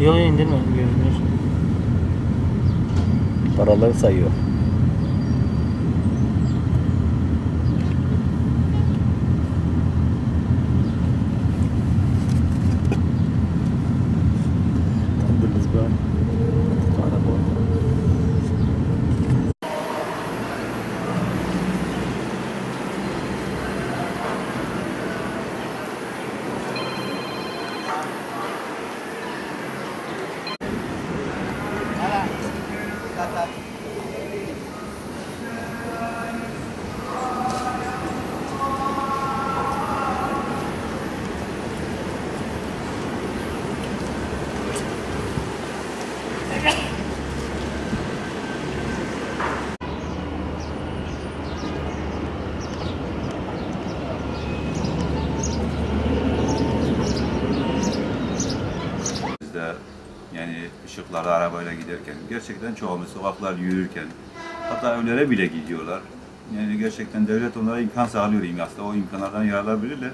Yok indirme, görünüyor. Paraları sayıyor. Tanıdınız mı? Para bu. Yani ışıklarda arabayla giderken, gerçekten çoğumuz sokaklar yürürken, hatta evlere bile gidiyorlar. Yani gerçekten devlet onlara imkan sağlıyor, aslında o imkanlardan yararlanabilirler.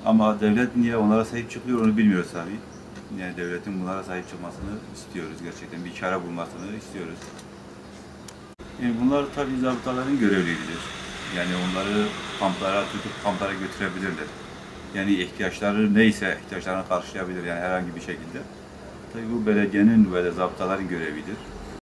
Ama devlet niye onlara sahip çıkıyor onu bilmiyoruz tabii. Yani devletin bunlara sahip çıkmasını istiyoruz, gerçekten bir çare bulmasını istiyoruz. Yani bunlar tabii zabıtaların görevleridir. Yani onları kamplara götürebilirler. Yani ihtiyaçları neyse ihtiyaçlarını karşılayabilir yani herhangi bir şekilde. Tabii bu belediyenin ve zabıtaların görevidir.